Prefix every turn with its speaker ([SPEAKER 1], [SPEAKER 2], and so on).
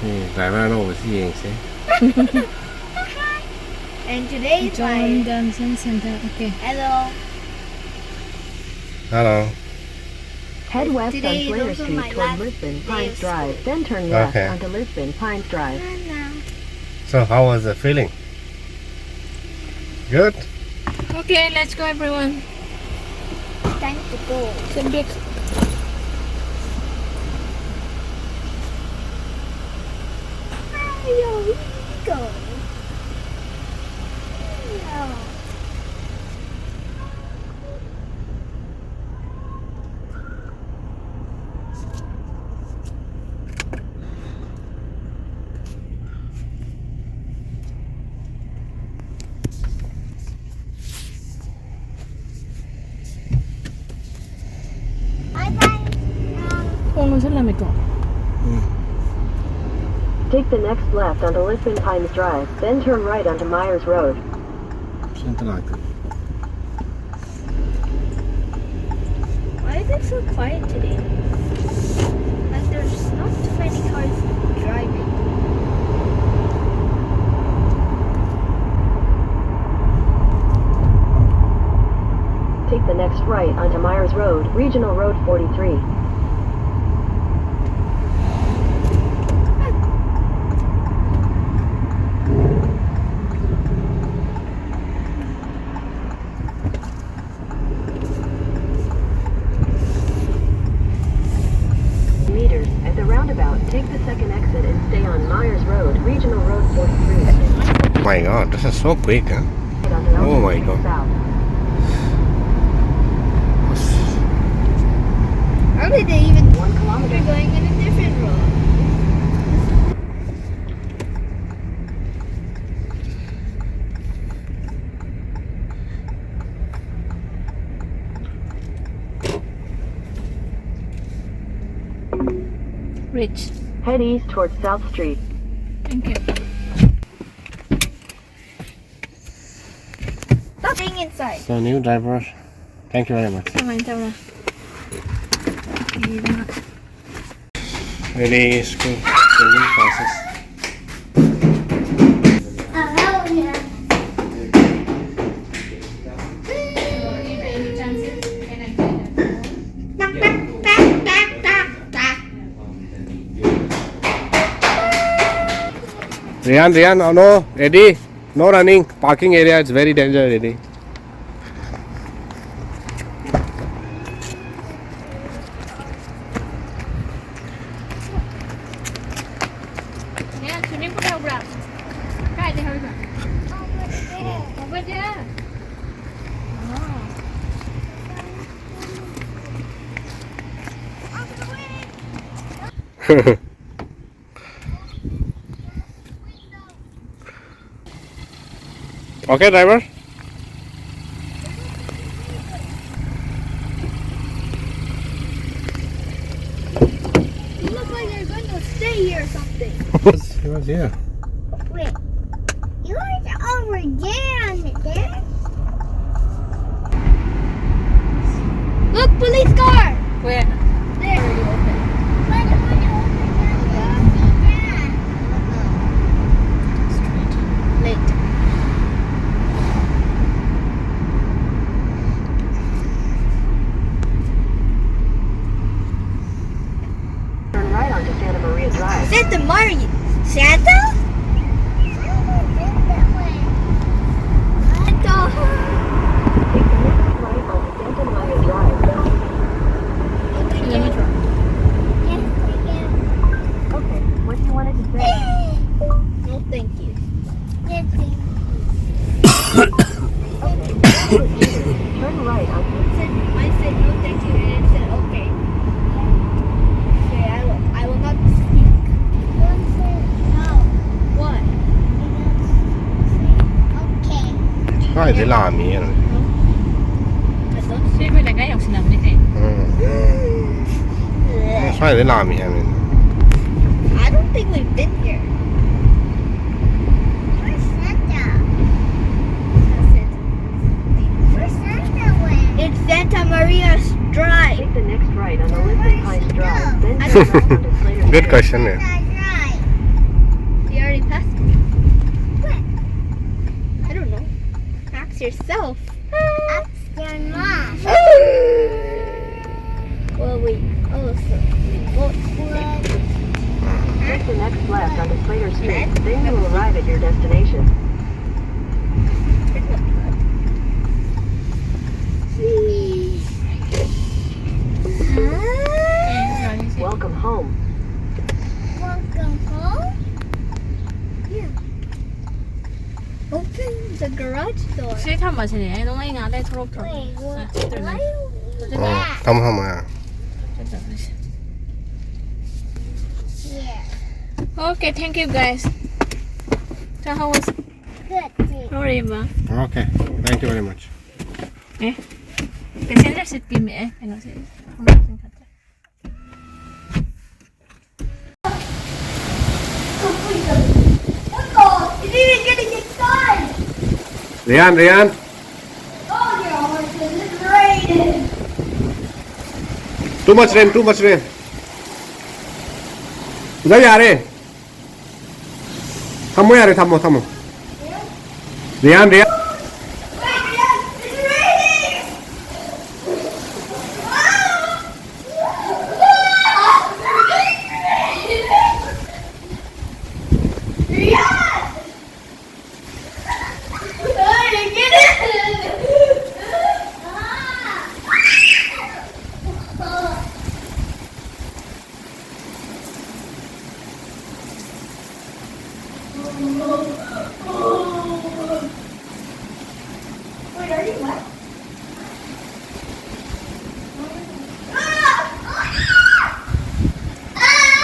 [SPEAKER 1] นี่driver โน่ที่เองสิ
[SPEAKER 2] And today is
[SPEAKER 3] John
[SPEAKER 2] my
[SPEAKER 3] Johnson Center. Okay.
[SPEAKER 2] hello.
[SPEAKER 1] Hello
[SPEAKER 4] Head west on
[SPEAKER 2] Today is
[SPEAKER 4] Slater
[SPEAKER 2] also
[SPEAKER 4] Street
[SPEAKER 2] my
[SPEAKER 4] toward
[SPEAKER 2] last
[SPEAKER 4] Lisbon
[SPEAKER 2] day
[SPEAKER 4] Pines
[SPEAKER 2] of
[SPEAKER 4] Drive,
[SPEAKER 2] school.
[SPEAKER 4] then turn left
[SPEAKER 1] Okay.
[SPEAKER 4] onto Lisbon Pines Drive.
[SPEAKER 1] so how was the feeling good
[SPEAKER 3] Okay, let's go, everyone.
[SPEAKER 2] Time to go.
[SPEAKER 3] Sit back.
[SPEAKER 2] Mario, we go. No. Bye bye.
[SPEAKER 3] Kung saan lamig ko?
[SPEAKER 4] Take the next left onto Lisbon Pines Drive, then turn right onto Myers Road.
[SPEAKER 1] เส้นตลาดกัน
[SPEAKER 2] Why is it so quiet today? Like there's not too many cars driving.
[SPEAKER 4] Take the next right onto Myers Road, Regional Road 43. Meters at the roundabout, take the second exit and stay on Myers Road, Regional Road 43.
[SPEAKER 1] my god this is so quick huh
[SPEAKER 4] Right onto
[SPEAKER 1] Oh
[SPEAKER 4] Elgin
[SPEAKER 1] my
[SPEAKER 4] Street
[SPEAKER 1] God.
[SPEAKER 4] South.
[SPEAKER 2] How did they even
[SPEAKER 4] 1 kilometer.
[SPEAKER 2] We're going on a different road.
[SPEAKER 3] Rich.
[SPEAKER 4] Head east towards South Street.
[SPEAKER 3] Thank you.
[SPEAKER 2] Stop being inside.
[SPEAKER 1] so new driver thank you very much
[SPEAKER 3] Samayin tayo na. Hindi na.
[SPEAKER 1] really school training classes Rian, oh no, Addy, no running, parking area, it's very dangerous, Addy.
[SPEAKER 3] Yeah, swimming pool daw, bro. Kahit di hawig ba? Over there.
[SPEAKER 1] Okay, driver.
[SPEAKER 2] You look like you're going to stay here or something.
[SPEAKER 1] He was here.
[SPEAKER 2] Wait. Yours over there on the there? Look, police car!
[SPEAKER 3] Where?
[SPEAKER 2] There. Already open. Late.
[SPEAKER 4] Turn right onto Santa Maria Drive.
[SPEAKER 2] Santa Maria. Santa?
[SPEAKER 4] Take the next right onto Santa Maria Drive.
[SPEAKER 3] Kilometer.
[SPEAKER 4] Okay, what do you wanted to say?
[SPEAKER 2] No, thank you.
[SPEAKER 4] Turn right onto
[SPEAKER 2] I said no, thank you, and it said okay. Okay, I will not speak. What?
[SPEAKER 1] Sai để làm gì vậy?
[SPEAKER 2] I don't
[SPEAKER 3] Sige, lagay ako sinabi ni Ken.
[SPEAKER 1] Sai để làm gì vậy?
[SPEAKER 2] I don't think we've been here. Where's Santa? It's Santa Maria's Drive.
[SPEAKER 4] Take the next right on the Lisbon Pines Drive, then turn left onto Slater
[SPEAKER 1] Good
[SPEAKER 4] Street.
[SPEAKER 1] question. Yeah.
[SPEAKER 2] ask yourself.
[SPEAKER 3] Ask your mom.
[SPEAKER 2] Well, we both
[SPEAKER 4] Take the next left onto Slater Street. Then you will arrive at your destination. Welcome home.
[SPEAKER 3] Welcome home.
[SPEAKER 2] open the garage door.
[SPEAKER 5] 실탄 마시네. 너무 잉아 내 초록초.
[SPEAKER 3] Wait, what?
[SPEAKER 5] 네.
[SPEAKER 3] Why?
[SPEAKER 1] 감사합니다.
[SPEAKER 3] Yeah.
[SPEAKER 5] Okay, thank you guys. So how was
[SPEAKER 3] Good.
[SPEAKER 5] how are you, ma?
[SPEAKER 1] Okay, thank you very much.
[SPEAKER 5] 예? 그 센터 시티에 이거지. 한번 갔다.
[SPEAKER 3] Oh, you didn't get it inside.
[SPEAKER 1] Rian.
[SPEAKER 3] Oh, your horses, it's raining.
[SPEAKER 1] Too much rain. उधर आ रहे थमो यार थमो Riyan
[SPEAKER 3] Wait, it's raining. Wait, are you wet?